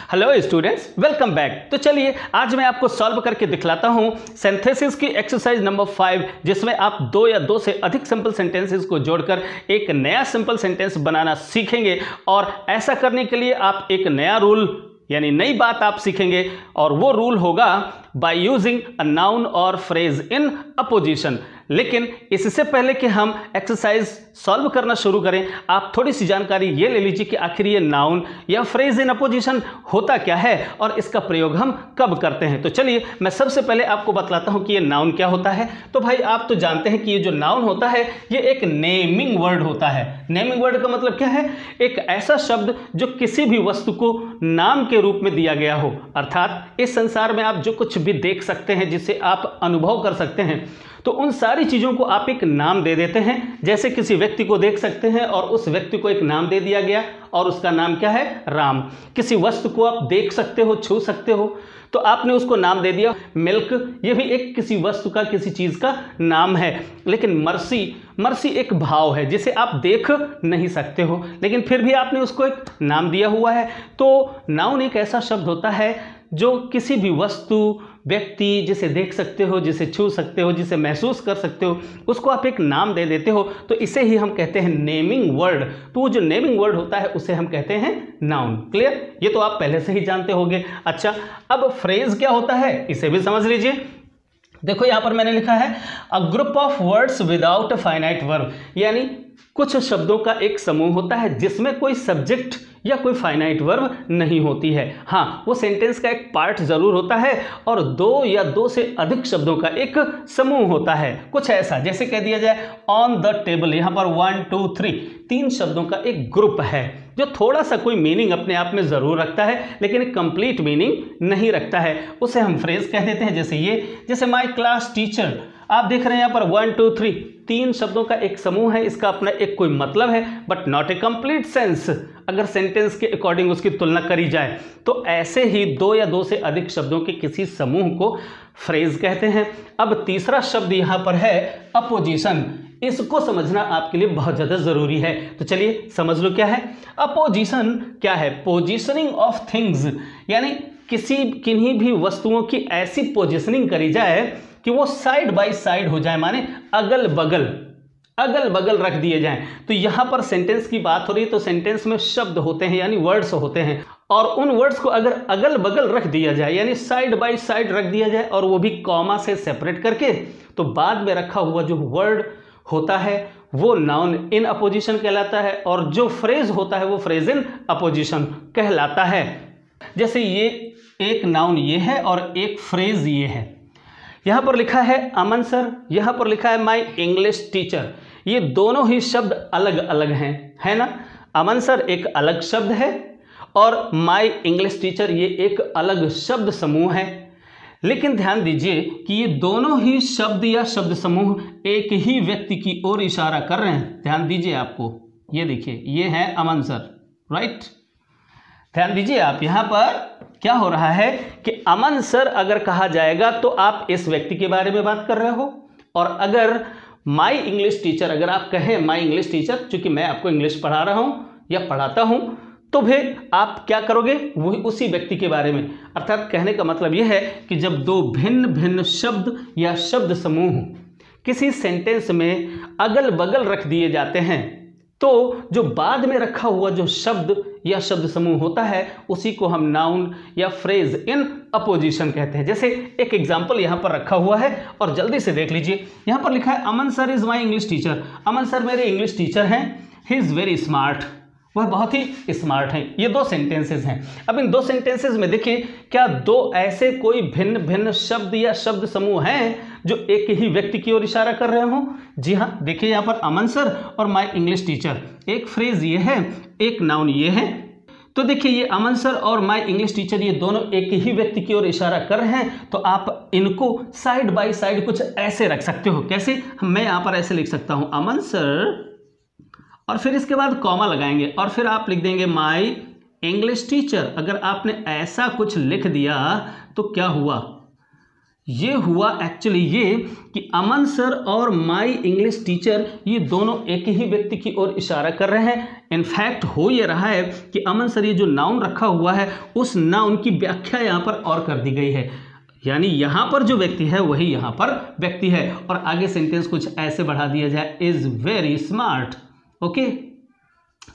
Hello students, welcome back. तो चलिए आज मैं आपको सॉल्व करके दिखलाता हूं सिंथेसिस की एक्सरसाइज नंबर 5, जिसमें आप दो या दो से अधिक सिंपल सेंटेंसेस को जोड़कर एक नया सिंपल सेंटेंस बनाना सीखेंगे। और ऐसा करने के लिए आप एक नया रूल यानी नई बात आप सीखेंगे, और वो रूल होगा बाय यूजिंग अ नाउन और फ्रेज इन अपोजिशन। लेकिन इससे पहले कि हम एक्सरसाइज सॉल्व करना शुरू करें, आप थोड़ी सी जानकारी ये ले लीजिए कि आखिर ये नाउन या फ्रेज इन अपोजिशन होता क्या है और इसका प्रयोग हम कब करते हैं। तो चलिए मैं सबसे पहले आपको बतलाता हूं कि ये नाउन क्या होता है। तो भाई आप तो जानते हैं कि ये जो नाउन होता है ये एक नेमिंग वर्ड होता है। नेमिंग वर्ड का मतलब क्या है? एक ऐसा शब्द जो किसी भी वस्तु को नाम के रूप में दिया गया हो। अर्थात इस संसार में आप जो कुछ भी देख सकते हैं, जिसे आप अनुभव कर सकते हैं, तो उन सारी चीज़ों को आप एक नाम दे देते हैं। जैसे किसी व्यक्ति को देख सकते हैं और उस व्यक्ति को एक नाम दे दिया गया और उसका नाम क्या है? राम। किसी वस्तु को आप देख सकते हो, छू सकते हो, तो आपने उसको नाम दे दिया मिल्क। ये भी एक किसी वस्तु का, किसी चीज़ का नाम है। लेकिन मर्सी एक भाव है जिसे आप देख नहीं सकते हो, लेकिन फिर भी आपने उसको एक नाम दिया हुआ है। तो नाउन एक ऐसा शब्द होता है जो किसी भी वस्तु, व्यक्ति जिसे देख सकते हो, जिसे छू सकते हो, जिसे महसूस कर सकते हो, उसको आप एक नाम दे देते हो, तो इसे ही हम कहते हैं नेमिंग वर्ड। तो वो जो नेमिंग वर्ड होता है उसे हम कहते हैं नाउन। क्लियर? ये तो आप पहले से ही जानते होंगे। अच्छा, अब फ्रेज क्या होता है इसे भी समझ लीजिए। देखो यहां पर मैंने लिखा है a group of words without a finite verb, यानी कुछ शब्दों का एक समूह होता है जिसमें कोई सब्जेक्ट या कोई फाइनाइट वर्ब नहीं होती है। हाँ, वो सेंटेंस का एक पार्ट जरूर होता है और दो या दो से अधिक शब्दों का एक समूह होता है। कुछ ऐसा जैसे कह दिया जाए ऑन द टेबल, यहाँ पर 1 2 3 तीन शब्दों का एक ग्रुप है जो थोड़ा सा कोई मीनिंग अपने आप में जरूर रखता है, लेकिन एक कंप्लीट मीनिंग नहीं रखता है। उसे हम फ्रेज कह देते हैं। जैसे माई क्लास टीचर, आप देख रहे हैं यहाँ पर 1 2 3 तीन शब्दों का एक समूह है। इसका अपना एक कोई मतलब है, but not a complete sense. अगर सेंटेंस के अकॉर्डिंग उसकी तुलना करी जाए तो ऐसे ही दो या दो से अधिक शब्दों के किसी समूह को फ्रेज कहते हैं। अब तीसरा शब्द यहाँ पर है अपोजिशन। इसको समझना आपके लिए बहुत ज़्यादा ज़रूरी है। तो चलिए समझ लो क्या है अपोजिशन। क्या है? पोजिशनिंग ऑफ थिंग्स, यानी किन्हीं भी वस्तुओं की ऐसी पोजिशनिंग करी जाए कि वो साइड बाय साइड हो जाए, माने अगल बगल रख दिए जाएं। तो यहां पर सेंटेंस की बात हो रही है, तो सेंटेंस में शब्द होते हैं यानी वर्ड्स होते हैं, और उन वर्ड्स को अगर अगल बगल रख दिया जाए यानी साइड बाय साइड रख दिया जाए, और वो भी कॉमा से सेपरेट करके, तो बाद में रखा हुआ जो वर्ड होता है वो नाउन इन अपोजिशन कहलाता है, और जो फ्रेज होता है वो फ्रेज इन अपोजिशन कहलाता है। जैसे ये एक नाउन ये है और एक फ्रेज ये है। यहाँ पर लिखा है अमन सर, यहाँ पर लिखा है माई इंग्लिश टीचर। ये दोनों ही शब्द अलग अलग हैं, है ना? अमन सर एक अलग शब्द है और माई इंग्लिश टीचर ये एक अलग शब्द समूह है। लेकिन ध्यान दीजिए कि ये दोनों ही शब्द या शब्द समूह एक ही व्यक्ति की ओर इशारा कर रहे हैं। ध्यान दीजिए, आपको ये देखिए, ये है अमन सर, राइट? ध्यान दीजिए आप, यहाँ पर क्या हो रहा है कि अमन सर अगर कहा जाएगा तो आप इस व्यक्ति के बारे में बात कर रहे हो, और अगर माई इंग्लिश टीचर अगर आप कहें माई इंग्लिश टीचर, चूंकि मैं आपको इंग्लिश पढ़ा रहा हूं या पढ़ाता हूं, तो फिर आप क्या करोगे? वो उसी व्यक्ति के बारे में। अर्थात कहने का मतलब यह है कि जब दो भिन्न भिन्न शब्द या शब्द समूह किसी सेंटेंस में अगल बगल रख दिए जाते हैं, तो जो बाद में रखा हुआ जो शब्द या शब्द समूह होता है उसी को हम नाउन या फ्रेज इन अपोजिशन कहते हैं। जैसे एक एग्जांपल यहाँ पर रखा हुआ है और जल्दी से देख लीजिए। यहाँ पर लिखा है Aman sir is my English teacher. Aman sir मेरे इंग्लिश टीचर हैं। ही इज़ वेरी स्मार्ट, वह बहुत ही स्मार्ट हैं। ये दो सेंटेंसेस हैं। अब इन दो सेंटेंसेस में देखिए, क्या दो ऐसे कोई भिन्न भिन्न शब्द या शब्द समूह हैं जो एक ही व्यक्ति की ओर इशारा कर रहे हो? जी हाँ, देखिए यहाँ पर अमन सर और माई इंग्लिश टीचर, एक फ्रेज ये है, एक नाउन ये है। तो देखिए ये अमन सर और माई इंग्लिश टीचर ये दोनों एक ही व्यक्ति की ओर इशारा कर रहे हैं, तो आप इनको साइड बाय साइड कुछ ऐसे रख सकते हो। कैसे? मैं यहाँ पर ऐसे लिख सकता हूँ अमन सर, और फिर इसके बाद कॉमा लगाएंगे और फिर आप लिख देंगे माई इंग्लिश टीचर। अगर आपने ऐसा कुछ लिख दिया तो क्या हुआ? ये हुआ एक्चुअली ये कि अमन सर और माय इंग्लिश टीचर ये दोनों एक ही व्यक्ति की ओर इशारा कर रहे हैं। इनफैक्ट हो ये रहा है कि अमन सर ये जो नाउन रखा हुआ है उस नाउन की व्याख्या यहाँ पर और कर दी गई है, यानी यहाँ पर जो व्यक्ति है वही यहाँ पर व्यक्ति है। और आगे सेंटेंस कुछ ऐसे बढ़ा दिया जाए, is very smart. Okay,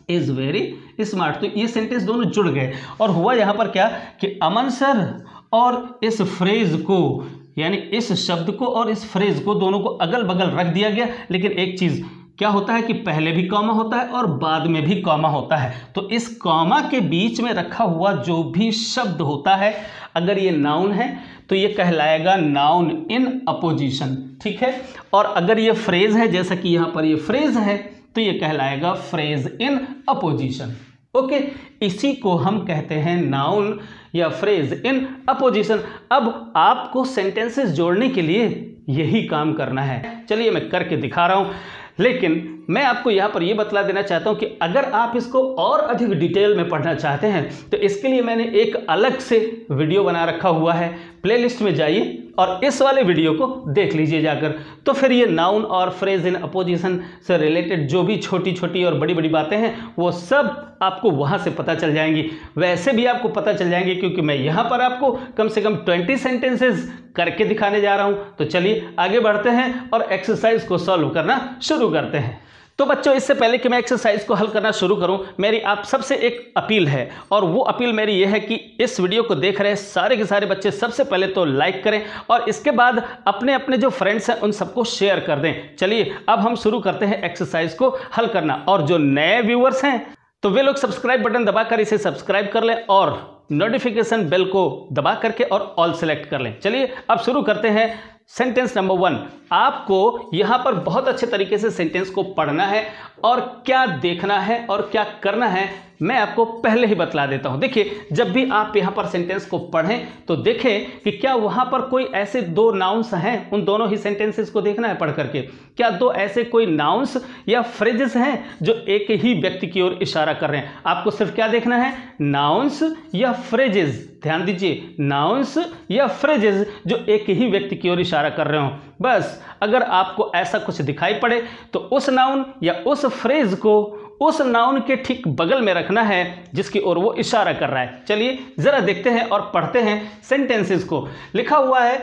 is very smart. तो ये सेंटेंस दोनों जुड़ गए और हुआ यहाँ पर क्या कि अमन सर और इस फ्रेज को, यानी इस शब्द को और इस फ्रेज को दोनों को अगल बगल रख दिया गया। लेकिन एक चीज क्या होता है कि पहले भी कॉमा होता है और बाद में भी कॉमा होता है। तो इस कॉमा के बीच में रखा हुआ जो भी शब्द होता है, अगर ये नाउन है तो ये कहलाएगा नाउन इन अपोजिशन, ठीक है। और अगर ये फ्रेज है, जैसा कि यहाँ पर ये फ्रेज है, तो ये कहलाएगा फ्रेज इन अपोजिशन। ओके, इसी को हम कहते हैं नाउन या फ्रेज इन अपोजिशन। अब आपको सेंटेंसेस जोड़ने के लिए यही काम करना है। चलिए मैं करके दिखा रहा हूं, लेकिन मैं आपको यहाँ पर ये बतला देना चाहता हूँ कि अगर आप इसको और अधिक डिटेल में पढ़ना चाहते हैं तो इसके लिए मैंने एक अलग से वीडियो बना रखा हुआ है। प्लेलिस्ट में जाइए और इस वाले वीडियो को देख लीजिए जाकर। तो फिर ये नाउन और फ्रेज इन अपोजिशन से रिलेटेड जो भी छोटी छोटी और बड़ी बड़ी बातें हैं वो सब आपको वहाँ से पता चल जाएंगी। वैसे भी आपको पता चल जाएंगी क्योंकि मैं यहाँ पर आपको कम से कम 20 सेंटेंसेस करके दिखाने जा रहा हूँ। तो चलिए आगे बढ़ते हैं और एक्सरसाइज को सॉल्व करना शुरू करते हैं। तो बच्चों, इससे पहले कि मैं एक्सरसाइज को हल करना शुरू करूं, मेरी आप सबसे एक अपील है, और वो अपील मेरी ये है कि इस वीडियो को देख रहे सारे के सारे बच्चे सबसे पहले तो लाइक करें और इसके बाद अपने अपने जो फ्रेंड्स हैं उन सबको शेयर कर दें। चलिए अब हम शुरू करते हैं एक्सरसाइज को हल करना। और जो नए व्यूअर्स हैं तो वे लोग सब्सक्राइब बटन दबाकर इसे सब्सक्राइब कर लें और नोटिफिकेशन बेल को दबा करके और ऑल सेलेक्ट कर लें। चलिए अब शुरू करते हैं। सेंटेंस नंबर 1, आपको यहाँ पर बहुत अच्छे तरीके से सेंटेंस को पढ़ना है और क्या देखना है और क्या करना है मैं आपको पहले ही बतला देता हूँ। देखिए, जब भी आप यहाँ पर सेंटेंस को पढ़ें तो देखें कि क्या वहाँ पर कोई ऐसे दो नाउन्स हैं, उन दोनों ही सेंटेंसेस को देखना है पढ़ करके। क्या दो ऐसे कोई नाउन्स या फ्रेजेस हैं जो एक ही व्यक्ति की ओर इशारा कर रहे हैं। आपको सिर्फ क्या देखना है, नाउन्स या फ्रेजेस। ध्यान दीजिए, नाउन्स या फ्रेजेस जो एक ही व्यक्ति की ओर इशारा कर रहे हो। बस अगर आपको ऐसा कुछ दिखाई पड़े तो उस नाउन या उस फ्रेज को उस नाउन के ठीक बगल में रखना है जिसकी ओर वो इशारा कर रहा है। चलिए जरा देखते हैं और पढ़ते हैं सेंटेंसेस को। लिखा हुआ है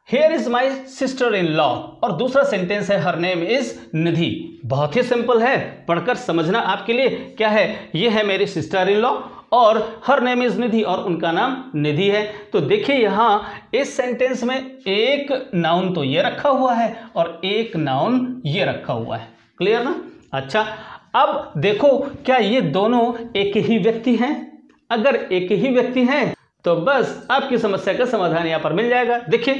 here is my sister in law, और दूसरा सेंटेंस है हर नेम इज निधि। बहुत ही सिंपल है, पढ़कर समझना आपके लिए क्या है। ये है मेरी सिस्टर इन लॉ और हर नेम इज निधि और उनका नाम निधि है। तो देखिए यहाँ इस सेंटेंस में एक नाउन तो ये रखा हुआ है और एक नाउन ये रखा हुआ है। क्लियर ना? अच्छा, अब देखो क्या ये दोनों एक ही व्यक्ति हैं? अगर एक ही व्यक्ति हैं तो बस आपकी समस्या का समाधान यहाँ पर मिल जाएगा। देखिए,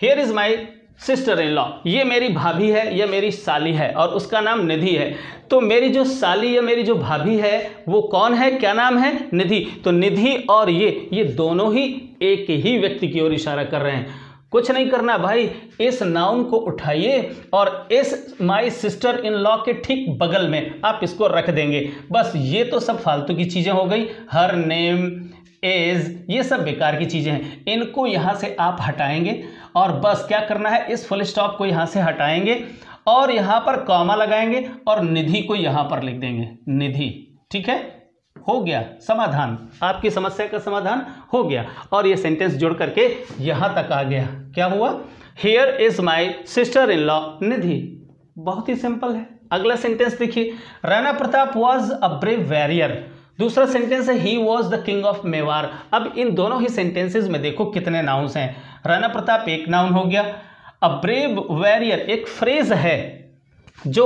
here is my sister in law, ये मेरी भाभी है या मेरी साली है और उसका नाम निधि है। तो मेरी जो साली या मेरी जो भाभी है वो कौन है, क्या नाम है, निधि। तो निधि और ये दोनों ही एक ही व्यक्ति की ओर इशारा कर रहे हैं। कुछ नहीं करना भाई, इस नाउन को उठाइए और इस माई सिस्टर इन लॉ के ठीक बगल में आप इसको रख देंगे। बस ये तो सब फालतू की चीज़ें हो गई, हर नेम इज, ये सब बेकार की चीज़ें हैं। इनको यहाँ से आप हटाएंगे और बस क्या करना है, इस फुल स्टॉप को यहाँ से हटाएंगे और यहाँ पर कॉमा लगाएंगे और निधि को यहाँ पर लिख देंगे, निधि। ठीक है, हो गया समाधान, आपकी समस्या का समाधान हो गया। और ये सेंटेंस जोड़ करके यहाँ तक आ गया। क्या हुआ, here is my sister in law Nidhi. बहुत ही सिंपल है। अगला सेंटेंस देखिए, Rana Pratap was a brave warrior. दूसरा सेंटेंस है he was the king of Mewar. अब इन दोनों ही सेंटेंसेस में देखो कितने नाउन्स हैं। राणा प्रताप एक नाउन हो गया, अ ब्रेव वॉरियर एक फ्रेज है जो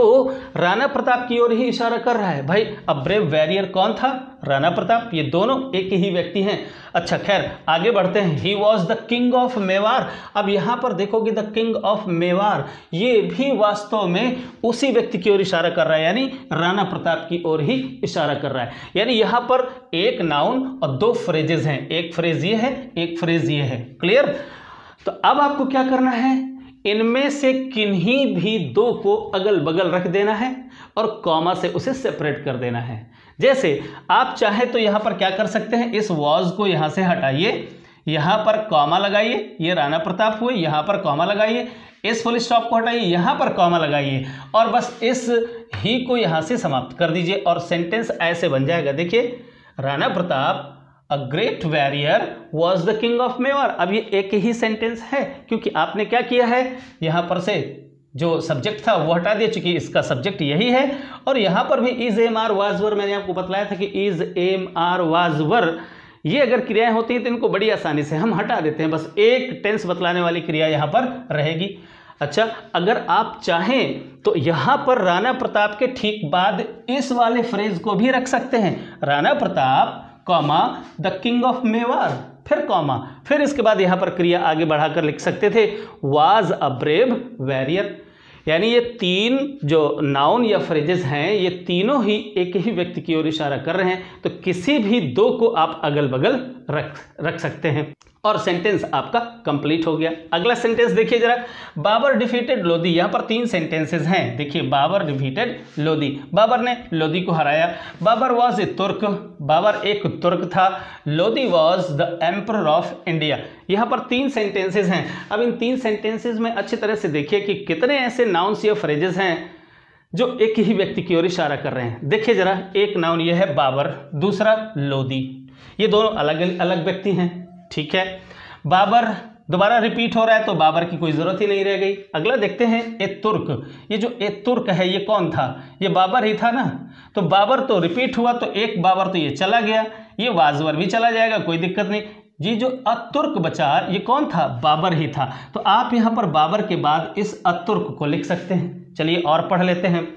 राणा प्रताप की ओर ही इशारा कर रहा है। भाई अब ब्रेव वॉरियर कौन था, राणा प्रताप, ये दोनों एक ही व्यक्ति हैं। अच्छा खैर आगे बढ़ते हैं। ही was the king of Mewar. अब यहाँ पर देखोगे द किंग ऑफ मेवाड़, ये भी वास्तव में उसी व्यक्ति की ओर इशारा कर रहा है, यानी राणा प्रताप की ओर ही इशारा कर रहा है। यानी यहाँ पर एक नाउन और दो फ्रेजेस हैं, एक फ्रेज ये है, एक फ्रेज ये है। क्लियर? तो अब आपको क्या करना है, इनमें से किन्हीं भी दो को अगल बगल रख देना है और कॉमा से उसे सेपरेट कर देना है। जैसे आप चाहे तो यहाँ पर क्या कर सकते हैं, इस वॉज को यहाँ से हटाइए, यहाँ पर कॉमा लगाइए, ये राणा प्रताप हुए, यहाँ पर कॉमा लगाइए, इस फुल स्टॉप को हटाइए, यहाँ पर कॉमा लगाइए और बस इस ही को यहाँ से समाप्त कर दीजिए और सेंटेंस ऐसे बन जाएगा। देखिए, Rana Pratap a great warrior was the king of Mewar. अब ये एक ही सेंटेंस है क्योंकि आपने क्या किया है, यहाँ पर से जो सब्जेक्ट था वो हटा दिया, चूंकि इसका सब्जेक्ट यही है। और यहाँ पर भी is am are was were, मैंने आपको बतलाया था कि is am are was were, ये अगर क्रियाएं होती हैं तो इनको बड़ी आसानी से हम हटा देते हैं, बस एक टेंस बतलाने वाली क्रिया यहाँ पर रहेगी। अच्छा, अगर आप चाहें तो यहाँ पर राणा प्रताप के ठीक बाद इस वाले फ्रेज को भी रख सकते हैं, Rana Pratap comma the king of Mewar, फिर कॉमा, फिर इसके बाद यहाँ पर क्रिया आगे बढ़ाकर लिख सकते थे वाज अ ब्रेव वॉरियर। यानी ये तीन जो नाउन या फ्रेजेस हैं ये तीनों ही एक ही व्यक्ति की ओर इशारा कर रहे हैं, तो किसी भी दो को आप अगल बगल रख सकते हैं और सेंटेंस आपका कंप्लीट हो गया। अगला सेंटेंस देखिए जरा, बाबर डिफीटेड लोधी। यहाँ पर तीन सेंटेंसेस हैं। देखिए, बाबर डिफीटेड लोधी, बाबर ने लोधी को हराया। बाबर वॉज ए तुर्क, बाबर एक तुर्क था। Lodhi was the emperor of India. यहाँ पर तीन सेंटेंसेस हैं। अब इन तीन सेंटेंसेस में अच्छी तरह से देखिए कि कितने ऐसे नाउन्स या फ्रेजेस हैं जो एक ही व्यक्ति की ओर इशारा कर रहे हैं। देखिए जरा, एक नाउन ये है बाबर, दूसरा लोधी, ये दोनों अलग अलग व्यक्ति हैं, ठीक है। बाबर दोबारा रिपीट हो रहा है तो बाबर की कोई ज़रूरत ही नहीं रह गई। अगला देखते हैं ए तुर्क, ये जो ए तुर्क है ये कौन था, ये बाबर ही था ना, तो बाबर तो रिपीट हुआ तो एक बाबर तो ये चला गया, ये वाजवर भी चला जाएगा, कोई दिक्कत नहीं। जी जो अतुर्क बचा ये कौन था, बाबर ही था, तो आप यहाँ पर बाबर के बाद इस अतुर्क को लिख सकते हैं। चलिए और पढ़ लेते हैं।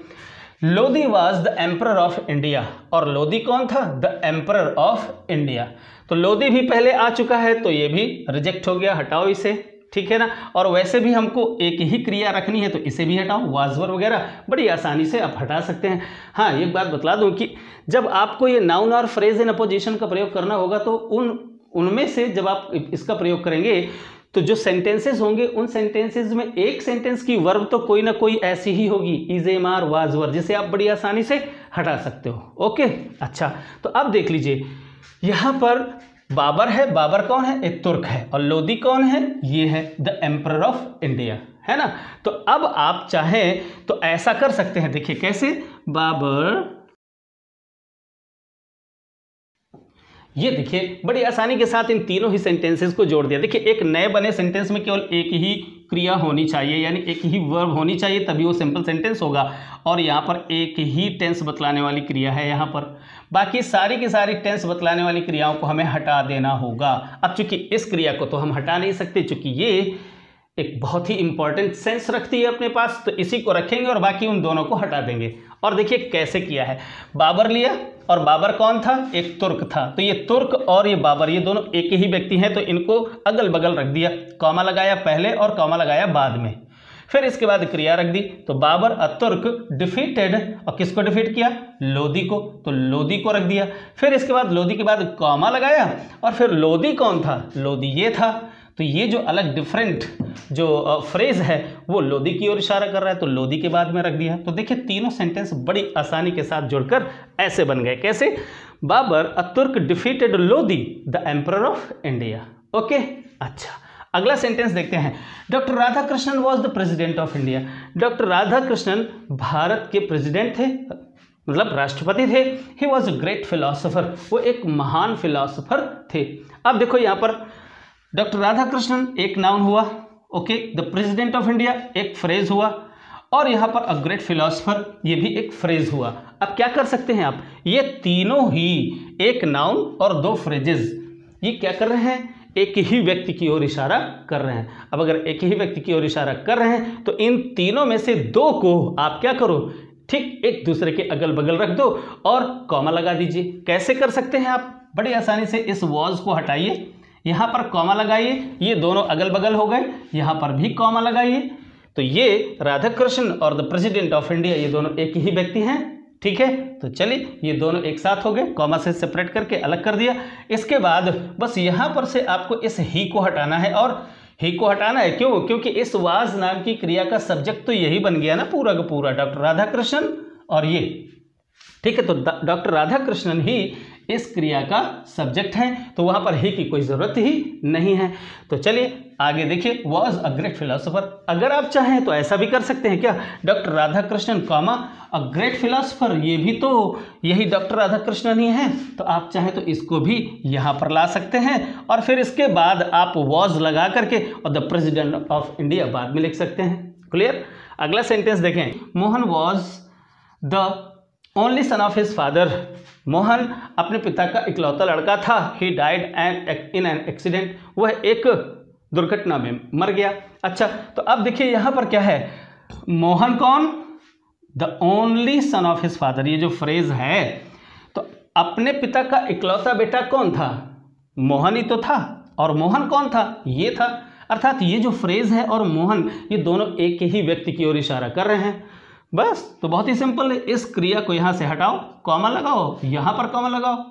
Lodhi was the emperor of India, और लोधी कौन था, द एम्परर ऑफ इंडिया। तो लोधी भी पहले आ चुका है तो ये भी रिजेक्ट हो गया, हटाओ इसे, ठीक है ना। और वैसे भी हमको एक ही क्रिया रखनी है तो इसे भी हटाओ, वाजवर वगैरह बड़ी आसानी से आप हटा सकते हैं। हाँ, एक बात बतला दूं कि जब आपको ये नाउन और फ्रेज इन अपोजिशन का प्रयोग करना होगा तो उनमें से जब आप इसका प्रयोग करेंगे तो जो सेंटेंसेस होंगे उन सेंटेंसेस में एक सेंटेंस की वर्ब तो कोई ना कोई ऐसी ही होगी, is am are was were, जिसे आप बड़ी आसानी से हटा सकते हो। ओके, अच्छा, तो अब देख लीजिए यहाँ पर बाबर है, बाबर कौन है, एक तुर्क है, और लोधी कौन है, ये है द एम्परर ऑफ इंडिया, है ना। तो अब आप चाहें तो ऐसा कर सकते हैं, देखिए कैसे, बाबर, ये देखिए बड़ी आसानी के साथ इन तीनों ही सेंटेंसेस को जोड़ दिया। देखिए, एक नए बने सेंटेंस में केवल एक ही क्रिया होनी चाहिए, यानी एक ही वर्ब होनी चाहिए, तभी वो सिंपल सेंटेंस होगा। और यहाँ पर एक ही टेंस बतलाने वाली क्रिया है यहाँ पर, बाकी सारी की सारी टेंस बतलाने वाली क्रियाओं को हमें हटा देना होगा। अब चूंकि इस क्रिया को तो हम हटा नहीं सकते, चूंकि ये एक बहुत ही इंपॉर्टेंट सेंस रखती है अपने पास, तो इसी को रखेंगे और बाकी उन दोनों को हटा देंगे। और देखिए कैसे किया है, बाबर लिया, और बाबर कौन था, एक तुर्क था, तो ये तुर्क और ये बाबर ये दोनों एक ही व्यक्ति हैं, तो इनको अगल बगल रख दिया, कॉमा लगाया पहले और कॉमा लगाया बाद में, फिर इसके बाद क्रिया रख दी। तो बाबर अतुर्क डिफीटेड, और किसको डिफीट किया, लोधी को, तो लोधी को रख दिया। फिर इसके बाद लोधी के बाद कॉमा लगाया, और फिर लोधी कौन था, लोधी ये था, तो ये जो अलग डिफरेंट जो फ्रेज है वो लोधी की ओर इशारा कर रहा है, तो लोधी के बाद में रख दिया। तो देखिए तीनों सेंटेंस बड़ी आसानी के साथ जुड़कर ऐसे बन गए, कैसे, Babur a Turk defeated Lodhi the emperor of India. Okay, अच्छा, अगला सेंटेंस देखते हैं। Doctor Radhakrishnan was the president of India. Doctor Radhakrishnan Bharat के प्रेसिडेंट थे, मतलब राष्ट्रपति थे। He was a great philosopher, वो एक महान फिलोसोफर थे। अब देखो यहाँ पर डॉक्टर राधाकृष्णन एक नाउन हुआ, okay, the president of India एक फ्रेज हुआ, और यहाँ पर अ ग्रेट फिलोसोफर ये भी एक फ्रेज हुआ। अब क्या कर सकते हैं आप, ये तीनों ही एक नाउन और दो फ्रेजेस, ये क्या कर रहे हैं, एक ही व्यक्ति की ओर इशारा कर रहे हैं। अब अगर एक ही व्यक्ति की ओर इशारा कर रहे हैं तो इन तीनों में से दो को आप क्या करो, ठीक एक दूसरे के अगल बगल रख दो और कॉमा लगा दीजिए। कैसे कर सकते हैं आप, बड़ी आसानी से इस वॉज को हटाइए, यहाँ पर कॉमा लगाइए, ये दोनों अगल बगल हो गए, यहाँ पर भी कॉमा लगाइए, तो ये राधाकृष्ण और द प्रेसिडेंट ऑफ इंडिया ये दोनों एक ही व्यक्ति हैं, ठीक है। तो चलिए ये दोनों एक साथ हो गए, कॉमा से सेपरेट करके अलग कर दिया। इसके बाद बस यहाँ पर से आपको इस ही को हटाना है, और ही को हटाना है क्यों, क्योंकि इस वाज नाम की क्रिया का सब्जेक्ट तो यही बन गया ना पूरा का पूरा, डॉक्टर राधाकृष्णन और ये, ठीक है। तो डॉक्टर राधाकृष्णन ही इस क्रिया का सब्जेक्ट है, तो वहां पर ही की कोई जरूरत ही नहीं है। तो चलिए आगे देखिए, वॉज अ ग्रेट फिलोसोफर। अगर आप चाहें तो ऐसा भी कर सकते हैं क्या, डॉक्टर राधाकृष्णन कॉमा अ ग्रेट फिलोसोफर, ये भी तो यही डॉक्टर राधाकृष्णन ही है, तो आप चाहें तो इसको भी यहाँ पर ला सकते हैं और फिर इसके बाद आप वॉज लगा करके और द प्रेसिडेंट ऑफ इंडिया बाद में लिख सकते हैं। क्लियर। अगला सेंटेंस देखें, Mohan was the only son of his father. Mohan अपने पिता का इकलौता लड़का था। He died in an accident, वह एक दुर्घटना में मर गया। अच्छा, तो अब देखिए यहां पर क्या है, मोहन कौन, the only son of his father, ये जो फ्रेज है, तो अपने पिता का इकलौता बेटा कौन था, मोहन ही तो था, और मोहन कौन था, ये था। अर्थात ये जो फ्रेज है और मोहन, ये दोनों एक ही व्यक्ति की ओर इशारा कर रहे हैं। बस, तो बहुत ही सिंपल है, इस क्रिया को यहां से हटाओ, कॉमा लगाओ, यहां पर कॉमा लगाओ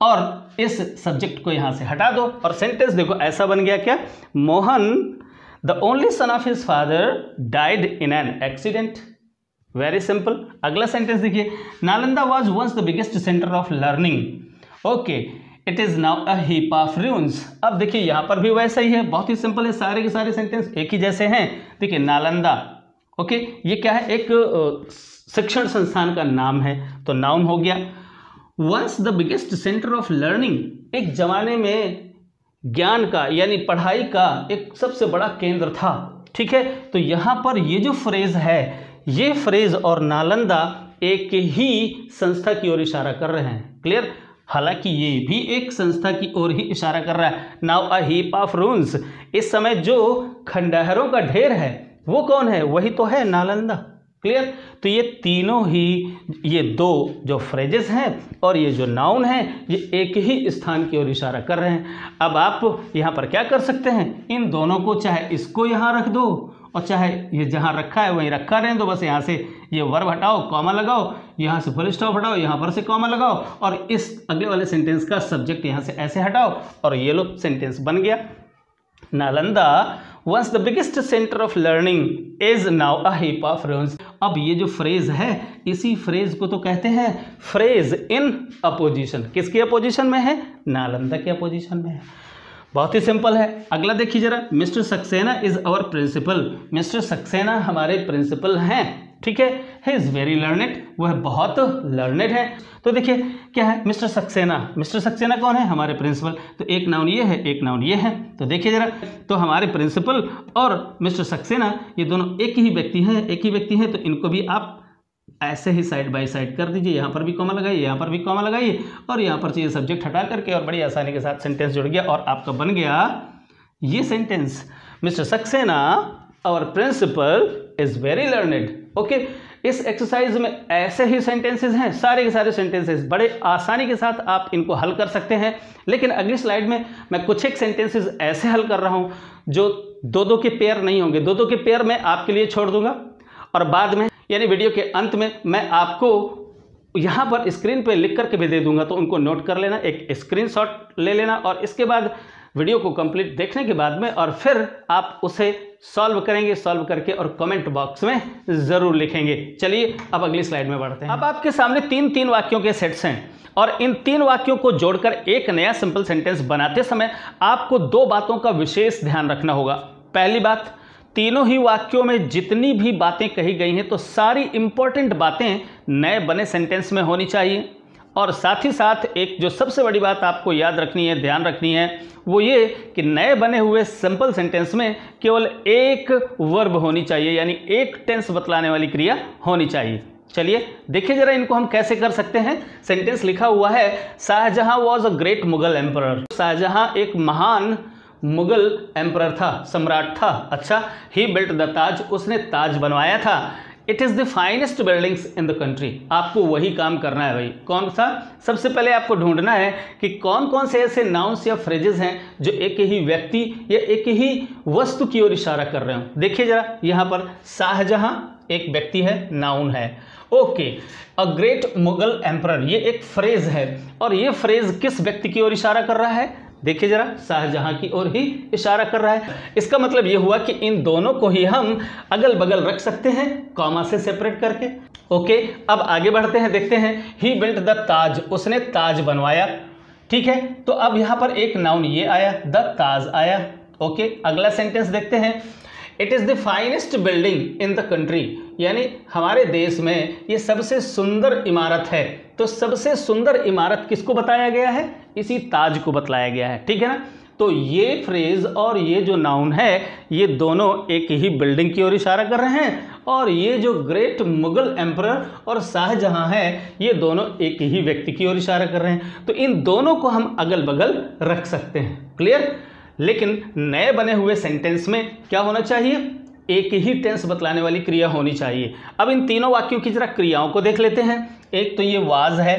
और इस सब्जेक्ट को यहां से हटा दो और सेंटेंस देखो ऐसा बन गया क्या, Mohan the only son of his father died in an accident. Very simple. अगला सेंटेंस देखिए, Nalanda was once the biggest centre of learning. Okay, it is now a heap of ruins। अब देखिए यहां पर भी वैसा ही है, बहुत ही सिंपल है, सारे के सारे सेंटेंस एक ही जैसे हैं। देखिए नालंदा, ओके, ये क्या है, एक शिक्षण संस्थान का नाम है, तो नाउन हो गया। Once the biggest centre of learning, एक जमाने में ज्ञान का यानी पढ़ाई का एक सबसे बड़ा केंद्र था। ठीक है, तो यहां पर ये जो फ्रेज है, ये फ्रेज और नालंदा एक ही संस्था की ओर इशारा कर रहे हैं। क्लियर। हालांकि ये भी एक संस्था की ओर ही इशारा कर रहा है। Now a heap of ruins, इस समय जो खंडहरों का ढेर है वो कौन है, वही तो है नालंदा। क्लियर। तो ये तीनों ही, ये दो जो फ्रेजेस हैं और ये जो नाउन है, ये एक ही स्थान की ओर इशारा कर रहे हैं। अब आप यहाँ पर क्या कर सकते हैं, इन दोनों को चाहे इसको यहाँ रख दो और चाहे ये जहाँ रखा है वहीं रखा रहें, तो बस यहाँ से ये वर्ब हटाओ, कॉमा लगाओ, यहाँ से फुल स्टॉप हटाओ, यहाँ पर से कॉमा लगाओ और इस अगले वाले सेंटेंस का सब्जेक्ट यहाँ से ऐसे हटाओ और ये लो सेंटेंस बन गया। Nalanda once the biggest centre of learning is now a heap of ruins। अब ये जो फ्रेज है, इसी फ्रेज को तो कहते हैं फ्रेज इन अपोजिशन। किसके अपोजिशन में है, नालंदा के अपोजिशन में है। बहुत ही सिंपल है। अगला देखिए जरा, mister Saxena is our principal. Mister Saxena हमारे प्रिंसिपल हैं। ठीक है, ही इज वेरी लर्नेड, वह बहुत लर्नेड है। तो देखिए क्या है, मिस्टर सक्सेना, मिस्टर सक्सेना कौन है, हमारे प्रिंसिपल। तो एक नाउन ये है, एक नाउन ये है। तो देखिए जरा, तो हमारे प्रिंसिपल और मिस्टर सक्सेना ये दोनों एक ही व्यक्ति हैं, एक ही व्यक्ति हैं। तो इनको भी आप ऐसे ही साइड बाय साइड कर दीजिए, यहाँ पर भी कॉमा लगाइए, यहाँ पर भी कॉमा लगाइए और यहाँ पर चाहिए सब्जेक्ट हटा करके और बड़ी आसानी के साथ सेंटेंस जुड़ गया और आपका बन गया ये sentence, mister Saxena our principal is very learned. Okay, इस एक्सरसाइज में ऐसे ही सेंटेंसेस हैं, सारे के सारे सेंटेंसेस बड़े आसानी के साथ आप इनको हल कर सकते हैं। लेकिन अगली स्लाइड में मैं कुछ एक सेंटेंसेस ऐसे हल कर रहा हूँ जो दो दो के पेयर नहीं होंगे, दो दो के पेयर मैं आपके लिए छोड़ दूंगा और बाद में यानी वीडियो के अंत में मैं आपको यहाँ पर स्क्रीन पे लिख करके भी दे दूंगा, तो उनको नोट कर लेना, एक स्क्रीनशॉट ले लेना और इसके बाद वीडियो को कंप्लीट देखने के बाद में और फिर आप उसे सॉल्व करेंगे, सॉल्व करके और कमेंट बॉक्स में ज़रूर लिखेंगे। चलिए अब अगली स्लाइड में बढ़ते हैं। अब आपके सामने तीन तीन वाक्यों के सेट्स हैं और इन तीन वाक्यों को जोड़कर एक नया सिंपल सेंटेंस बनाते समय आपको दो बातों का विशेष ध्यान रखना होगा। पहली बात, तीनों ही वाक्यों में जितनी भी बातें कही गई हैं तो सारी इंपॉर्टेंट बातें नए बने सेंटेंस में होनी चाहिए। और साथ ही साथ एक जो सबसे बड़ी बात आपको याद रखनी है, ध्यान रखनी है, वो ये कि नए बने हुए सिंपल सेंटेंस में केवल एक वर्ब होनी चाहिए, यानी एक टेंस बतलाने वाली क्रिया होनी चाहिए। चलिए देखिए जरा इनको हम कैसे कर सकते हैं। सेंटेंस लिखा हुआ है, Shahjahan was a great Mughal emperor. Shahjahan एक महान मुगल एम्परर था, सम्राट था। अच्छा, ही बिल्ट द ताज, उसने ताज बनवाया था। It is the finest buildings in the country. आपको वही काम करना है भाई। कौन सा? सबसे पहले आपको ढूंढना है कि कौन कौन से ऐसे नाउन्स या फ्रेजेस हैं जो एक ही व्यक्ति या एक ही वस्तु की ओर इशारा कर रहे हो। देखिए जरा, यहाँ पर शाहजहां एक व्यक्ति है, नाउन है। ओके, अ ग्रेट मुगल एम्परर ये एक फ्रेज है और ये फ्रेज किस व्यक्ति की ओर इशारा कर रहा है? देखिए जरा, शाहजहां की ओर ही इशारा कर रहा है। इसका मतलब ये हुआ कि इन दोनों को ही हम अगल बगल रख सकते हैं कॉमा से सेपरेट करके। ओके, अब आगे बढ़ते हैं, देखते हैं। ही बिल्ट द ताज, उसने ताज बनवाया। ठीक है, तो अब यहां पर एक नाउन ये आया, द ताज आया। ओके, अगला सेंटेंस देखते हैं। It is the finest building in the country, यानी हमारे देश में ये सबसे सुंदर इमारत है। तो सबसे सुंदर इमारत किसको बताया गया है? इसी ताज को बतलाया गया है। ठीक है ना, तो ये फ्रेज और ये जो नाउन है ये दोनों एक ही बिल्डिंग की ओर इशारा कर रहे हैं, और ये जो ग्रेट मुगल एम्परर और शाहजहां है ये दोनों एक ही व्यक्ति की ओर इशारा कर रहे हैं। तो इन दोनों को हम अगल बगल रख सकते हैं। क्लियर? लेकिन नए बने हुए सेंटेंस में क्या होना चाहिए? एक ही टेंस बतलाने वाली क्रिया होनी चाहिए। अब इन तीनों वाक्यों की जरा क्रियाओं को देख लेते हैं। एक तो ये वाज है,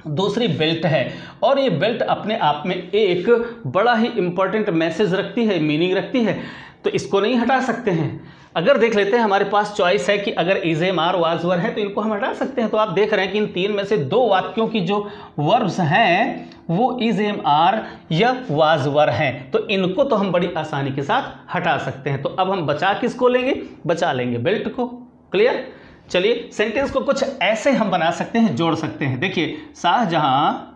दूसरी बिल्ट है, और ये बिल्ट अपने आप में एक बड़ा ही इंपॉर्टेंट मैसेज रखती है, मीनिंग रखती है, तो इसको नहीं हटा सकते हैं। अगर देख लेते हैं, हमारे पास चॉइस है कि अगर is am are was were है तो इनको हम हटा सकते हैं। तो आप देख रहे हैं कि इन तीन में से दो वाक्यों की जो वर्ब्स हैं वो इज एम आर या वाज वर हैं, तो इनको तो हम बड़ी आसानी के साथ हटा सकते हैं। तो अब हम बचा किसको लेंगे? बचा लेंगे बिल्ट को। क्लियर? चलिए, सेंटेंस को कुछ ऐसे हम बना सकते हैं, जोड़ सकते हैं। देखिए, शाहजहां,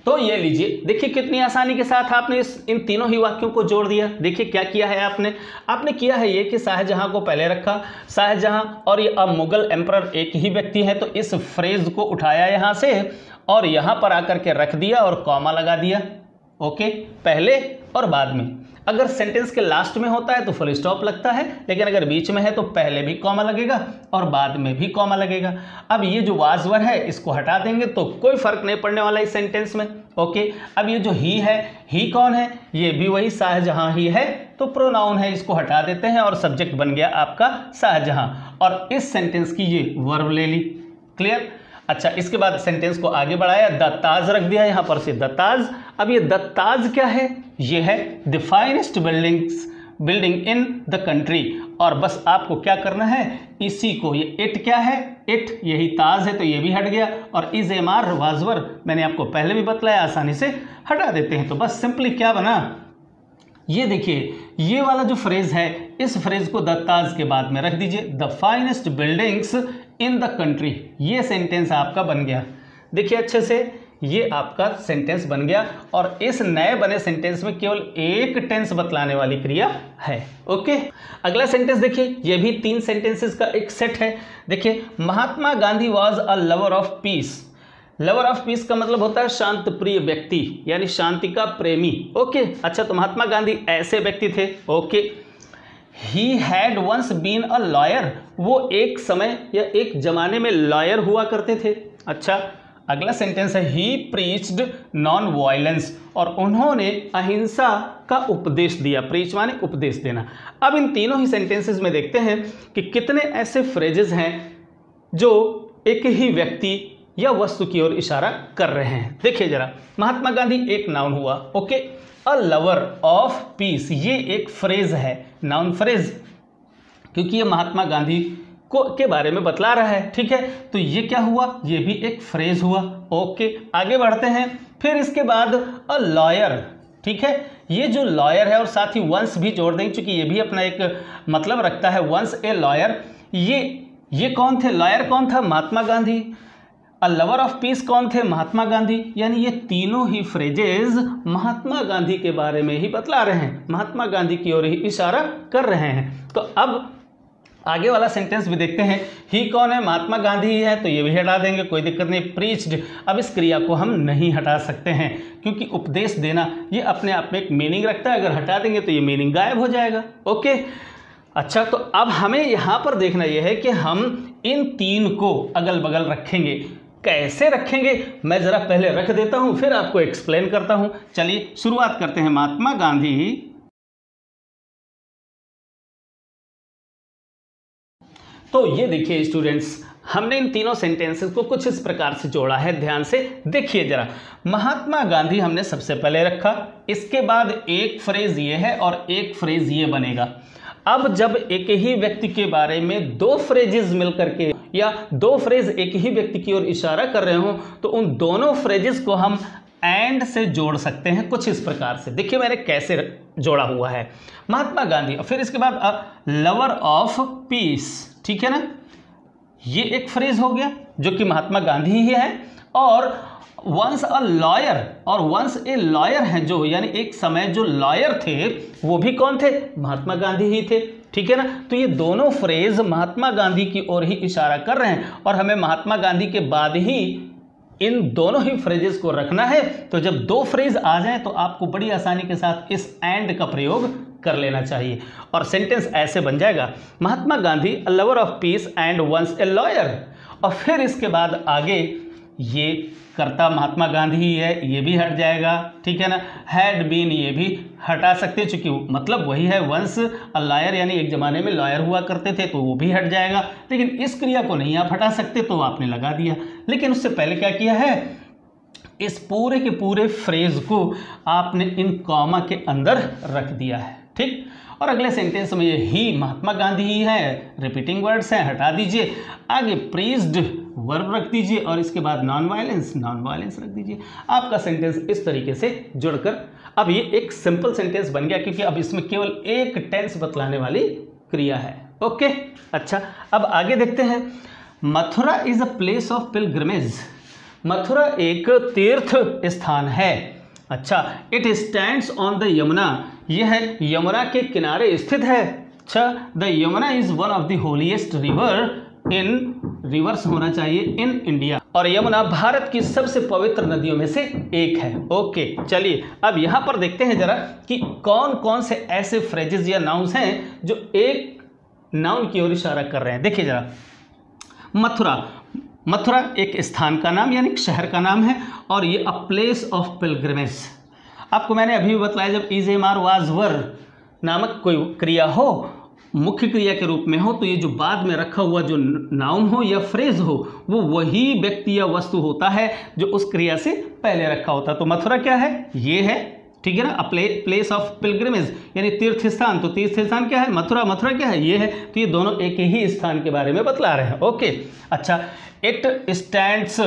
तो ये लीजिए, देखिए कितनी आसानी के साथ आपने इन तीनों ही वाक्यों को जोड़ दिया। देखिए क्या किया है आपने किया है ये कि शाहजहां को पहले रखा, शाहजहां और ये अब मुगल एम्परर एक ही व्यक्ति है, तो इस फ्रेज को उठाया यहां से और यहां पर आकर के रख दिया और कॉमा लगा दिया। ओके, पहले और बाद में। अगर सेंटेंस के लास्ट में होता है तो फुल स्टॉप लगता है, लेकिन अगर बीच में है तो पहले भी कॉमा लगेगा और बाद में भी कॉमा लगेगा। अब ये जो वाज वर है इसको हटा देंगे तो कोई फर्क नहीं पड़ने वाला इस सेंटेंस में। ओके, अब ये जो ही है, ही कौन है? ये भी वही शाहजहां ही है, तो प्रोनाउन है, इसको हटा देते हैं और सब्जेक्ट बन गया आपका शाहजहां, और इस सेंटेंस की ये वर्ब ले ली। क्लियर? अच्छा, इसके बाद सेंटेंस को आगे बढ़ाया, द ताज रख दिया यहां पर से, द ताज। अब ये द ताज क्या है? ये है the finest building in the country, और बस आपको क्या करना है, इसी को, ये इट क्या है? इट, यही ताज है, तो ये भी हट गया, और is am are was were मैंने आपको पहले भी बतलाया, आसानी से हटा देते हैं। तो बस सिंपली क्या बना, ये देखिए, ये वाला जो फ्रेज है इस फ्रेज को द ताज के बाद में रख दीजिए, the finest buildings in the country. ये सेंटेंस आपका बन गया। देखिए अच्छे से, ये आपका सेंटेंस बन गया, और इस नए बने सेंटेंस में केवल एक टेंस बतलाने वाली क्रिया है। ओके, अगला सेंटेंस देखिए, ये भी 3 सेंटेंसेस का एक सेट है। देखिए, Mahatma Gandhi was a lover of peace. Lover of peace का मतलब होता है शांत प्रिय व्यक्ति, यानी शांति का प्रेमी। ओके, अच्छा, तो महात्मा गांधी ऐसे व्यक्ति थे। Okay, he had once been a lawyer, वो एक समय या एक जमाने में लॉयर हुआ करते थे। अच्छा, अगला सेंटेंस है, ही प्रीच्ड नॉन वायलेंस, और उन्होंने अहिंसा का उपदेश दिया। प्रीच माने उपदेश देना। अब इन तीनों ही सेंटेंसेस में देखते हैं कि कितने ऐसे फ्रेजेस हैं जो एक ही व्यक्ति या वस्तु की ओर इशारा कर रहे हैं। देखिए जरा, महात्मा गांधी एक नाउन हुआ। Okay, a lover of piece, ये एक फ्रेज है, नाउन फ्रेज, क्योंकि ये महात्मा गांधी को के बारे में बतला रहा है। ठीक है, तो ये क्या हुआ, ये भी एक फ्रेज हुआ। ओके, आगे बढ़ते हैं। फिर इसके बाद अ लॉयर। ठीक है, ये जो लॉयर है और साथ ही वंस भी जोड़ देंगे, क्योंकि ये भी अपना एक मतलब रखता है, वंस ए लॉयर। ये कौन थे? लॉयर कौन था? Mahatma Gandhi. A lover of peace कौन थे? महात्मा गांधी। यानी ये तीनों ही फ्रेजेस महात्मा गांधी के बारे में ही बतला रहे हैं, महात्मा गांधी की ओर ही इशारा कर रहे हैं। तो अब आगे वाला सेंटेंस भी देखते हैं। ही कौन है? महात्मा गांधी ही है, तो ये भी हटा देंगे, कोई दिक्कत नहीं। प्रीच्ड, अब इस क्रिया को हम नहीं हटा सकते हैं, क्योंकि उपदेश देना ये अपने आप में एक मीनिंग रखता है, अगर हटा देंगे तो ये मीनिंग गायब हो जाएगा। ओके, अच्छा, तो अब हमें यहाँ पर देखना यह है कि हम इन 3 को अगल बगल रखेंगे। कैसे रखेंगे मैं ज़रा पहले रख देता हूँ, फिर आपको एक्सप्लेन करता हूँ। चलिए शुरुआत करते हैं। महात्मा गांधी, तो ये देखिए स्टूडेंट्स, हमने इन तीनों सेंटेंसेस को कुछ इस प्रकार से जोड़ा है, ध्यान से देखिए जरा। महात्मा गांधी हमने सबसे पहले रखा, इसके बाद एक फ्रेज ये है और एक फ्रेज ये बनेगा। अब जब एक ही व्यक्ति के बारे में 2 फ्रेजेस मिलकर के या 2 फ्रेज एक ही व्यक्ति की ओर इशारा कर रहे हो, तो उन दोनों फ्रेजेस को हम एंड से जोड़ सकते हैं कुछ इस प्रकार से। देखिए मैंने कैसे जोड़ा हुआ है, महात्मा गांधी और फिर इसके बाद लवर ऑफ पीस, ठीक है ना, ये एक फ्रेज हो गया जो कि महात्मा गांधी ही है। और वंस अ लॉयर, और वंस ए लॉयर है जो, यानी एक समय जो लॉयर थे वो भी कौन थे, महात्मा गांधी ही थे, ठीक है ना। तो ये दोनों फ्रेज महात्मा गांधी की ओर ही इशारा कर रहे हैं और हमें महात्मा गांधी के बाद ही इन दोनों ही फ्रेजेस को रखना है। तो जब दो फ्रेज आ जाएं तो आपको बड़ी आसानी के साथ इस एंड का प्रयोग कर लेना चाहिए और सेंटेंस ऐसे बन जाएगा, Mahatma Gandhi a lover of peace and once a lawyer. और फिर इसके बाद आगे ये कर्ता महात्मा गांधी ही है, ये भी हट जाएगा, ठीक है ना। हैड बीन ये भी हटा सकते हैं चूंकि मतलब वही है, वंस अ लॉयर यानी एक ज़माने में लॉयर हुआ करते थे तो वो भी हट जाएगा। लेकिन इस क्रिया को नहीं आप हटा सकते तो आपने लगा दिया। लेकिन उससे पहले क्या किया है, इस पूरे के पूरे फ्रेज को आपने इन कॉमा के अंदर रख दिया है, ठीक। और अगले सेंटेंस में ये ही महात्मा गांधी ही है, रिपीटिंग वर्ड्स हैं, हटा दीजिए। आगे प्रीज्ड वर्ब रख दीजिए और इसके बाद नॉन वायलेंस रख दीजिए। आपका सेंटेंस इस तरीके से जुड़कर अब ये एक सिंपल सेंटेंस बन गया, क्योंकि अब इसमें केवल एक टेंस बतलाने वाली क्रिया है। ओके, अच्छा अब आगे देखते हैं। Mathura is a place of pilgrimage, Mathura एक तीर्थ स्थान है। अच्छा, it stands on the Yamuna, यह है यमुना के किनारे स्थित है। अच्छा, the Yamuna is one of the holiest river in, reverse होना चाहिए, इन इंडिया, और यमुना भारत की सबसे पवित्र नदियों में से एक है। ओके, चलिए अब यहां पर देखते हैं जरा कि कौन कौन से ऐसे फ्रेजेस या नाउन्स हैं जो एक नाउन की ओर इशारा कर रहे हैं। देखिए जरा, मथुरा एक स्थान का नाम यानी शहर का नाम है और ये अ प्लेस ऑफ पिलग्रिमेज। आपको मैंने अभी भी बताया, जब is am are was were नामक कोई क्रिया हो, मुख्य क्रिया के रूप में हो, तो ये जो बाद में रखा हुआ जो नाउन हो या फ्रेज हो वो वही व्यक्ति या वस्तु होता है जो उस क्रिया से पहले रखा होता है। तो मथुरा क्या है, ये है, ठीक है ना, प्लेस ऑफ पिलग्रिमेज यानी तीर्थ स्थान। तो तीर्थ स्थान क्या है, मथुरा क्या है, ये है। तो ये दोनों एक ही स्थान के बारे में बतला रहे हैं। ओके, अच्छा, इट स्टैंड्स,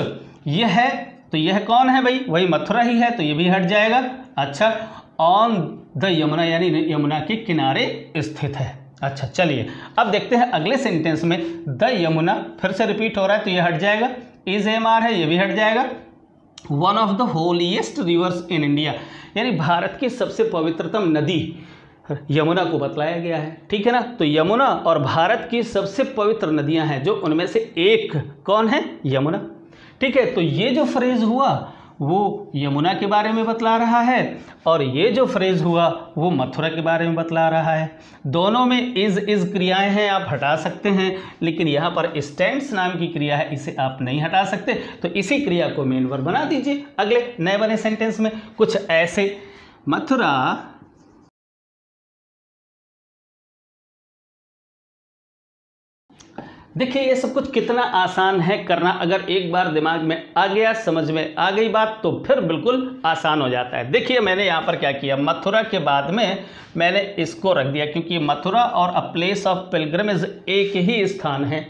ये है, तो यह कौन है भाई, वही मथुरा ही है, तो ये भी हट जाएगा। अच्छा, ऑन द यमुना यानी यमुना के किनारे स्थित है। अच्छा, चलिए अब देखते हैं अगले सेंटेंस में, द यमुना फिर से रिपीट हो रहा है तो ये हट जाएगा। इज एम आर है, ये भी हट जाएगा। One of the holiest reverse in India यानी भारत की सबसे पवित्रतम नदी यमुना को बतलाया गया है, ठीक है ना। तो यमुना और भारत की सबसे पवित्र नदियां हैं जो उनमें से एक कौन है, यमुना, ठीक है। तो ये जो फ्रेज हुआ वो यमुना के बारे में बतला रहा है और ये जो फ्रेज हुआ वो मथुरा के बारे में बतला रहा है। दोनों में इज क्रियाएं हैं, आप हटा सकते हैं, लेकिन यहाँ पर स्टैंड्स नाम की क्रिया है, इसे आप नहीं हटा सकते। तो इसी क्रिया को मेन वर्ब बना दीजिए अगले नए बने सेंटेंस में कुछ ऐसे, मथुरा देखिए ये सब कुछ कितना आसान है करना, अगर एक बार दिमाग में आ गया, समझ में आ गई बात, तो फिर बिल्कुल आसान हो जाता है। देखिए मैंने यहाँ पर क्या किया, मथुरा के बाद में मैंने इसको रख दिया क्योंकि मथुरा और अ प्लेस ऑफ पिलग्रिमेज एक ही स्थान है,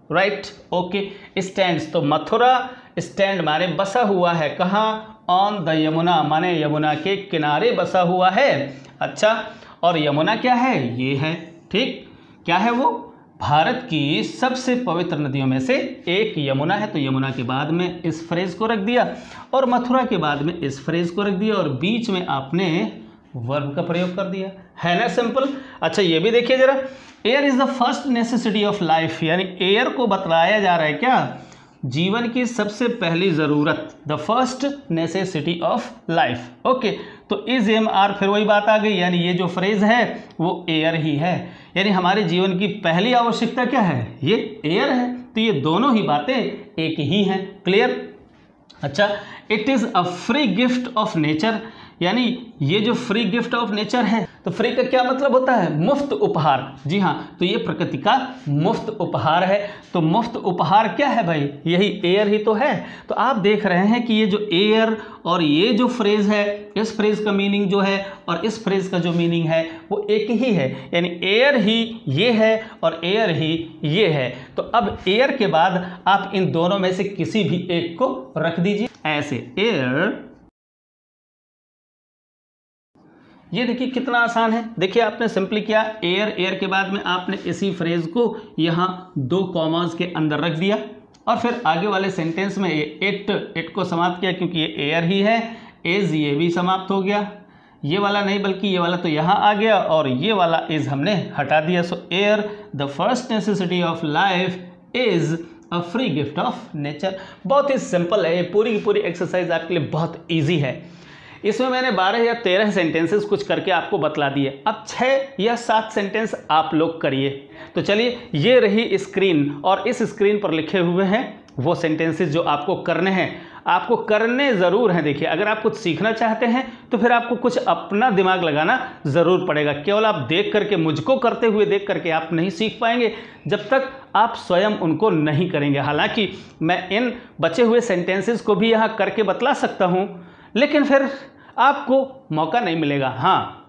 राइट। ओके, स्टैंड्स, तो मथुरा स्टैंड माने बसा हुआ है, कहाँ, ऑन द यमुना माने यमुना के किनारे बसा हुआ है। अच्छा, और यमुना क्या है, ये है, ठीक, क्या है वो, भारत की सबसे पवित्र नदियों में से एक यमुना है। तो यमुना के बाद में इस फ्रेज को रख दिया और मथुरा के बाद में इस फ्रेज को रख दिया और बीच में आपने वर्ब का प्रयोग कर दिया, है ना, सिंपल। अच्छा, ये भी देखिए जरा, air is the first necessity of life यानी एयर को बतलाया जा रहा है क्या, जीवन की सबसे पहली ज़रूरत, the first necessity of life. Okay, तो इज एम आर फिर वही बात आ गई, यानी ये जो फ्रेज है वो एयर ही है, यानी हमारे जीवन की पहली आवश्यकता क्या है, ये एयर है। तो ये दोनों ही बातें एक ही हैं, क्लियर। अच्छा, it is a free gift of nature यानी ये जो फ्री गिफ्ट ऑफ नेचर है, तो फ्री का क्या मतलब होता है, मुफ्त उपहार। जी हाँ, तो ये प्रकृति का मुफ्त उपहार है। तो मुफ्त उपहार क्या है भाई, यही एयर ही तो है। तो आप देख रहे हैं कि ये जो एयर और ये जो फ्रेज है, इस फ्रेज का मीनिंग जो है और इस फ्रेज का जो मीनिंग है वो एक ही है, यानी एयर ही ये है और एयर ही ये है। तो अब एयर के बाद आप इन दोनों में से किसी भी एक को रख दीजिए ऐसे, एयर ये देखिए कितना आसान है। देखिए आपने सिंपली किया, एयर, एयर के बाद में आपने इसी फ्रेज को यहाँ 2 कॉमास के अंदर रख दिया और फिर आगे वाले सेंटेंस में ये इट को समाप्त किया क्योंकि ये एयर ही है। इज, ये भी समाप्त हो गया, ये वाला नहीं बल्कि ये वाला तो यहाँ आ गया और ये वाला इज हमने हटा दिया। सो air the first necessity of life is a free gift of nature. बहुत ही सिंपल है, ये पूरी की पूरी एक्सरसाइज आपके लिए बहुत ईजी है। इसमें मैंने 12 या 13 सेंटेंसेस कुछ करके आपको बतला दिए। अब 6 या 7 सेंटेंस आप लोग करिए। तो चलिए, ये रही स्क्रीन और इस स्क्रीन पर लिखे हुए हैं वो सेंटेंसेस जो आपको करने हैं। आपको करने ज़रूर हैं। देखिए, अगर आप कुछ सीखना चाहते हैं तो फिर आपको कुछ अपना दिमाग लगाना ज़रूर पड़ेगा। केवल आप देख करके, मुझको करते हुए देख करके आप नहीं सीख पाएंगे जब तक आप स्वयं उनको नहीं करेंगे। हालांकि मैं इन बचे हुए सेंटेंसेस को भी यहाँ करके बतला सकता हूँ, लेकिन फिर आपको मौका नहीं मिलेगा। हाँ,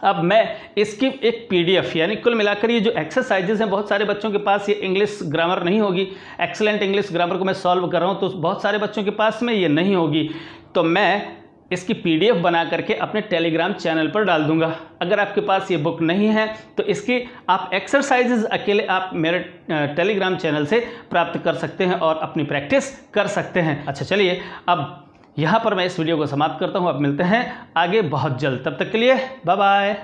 अब मैं इसकी एक PDF यानी कुल मिलाकर ये जो एक्सरसाइजेज हैं, बहुत सारे बच्चों के पास ये इंग्लिश ग्रामर नहीं होगी। एक्सीलेंट इंग्लिश ग्रामर को मैं सॉल्व कर रहा हूँ तो बहुत सारे बच्चों के पास में ये नहीं होगी। तो मैं इसकी PDF बना करके अपने टेलीग्राम चैनल पर डाल दूंगा। अगर आपके पास ये बुक नहीं है तो इसकी आप एक्सरसाइजेज अकेले आप मेरे टेलीग्राम चैनल से प्राप्त कर सकते हैं और अपनी प्रैक्टिस कर सकते हैं। अच्छा, चलिए अब यहाँ पर मैं इस वीडियो को समाप्त करता हूँ। अब मिलते हैं आगे बहुत जल्द, तब तक के लिए बाय बाय।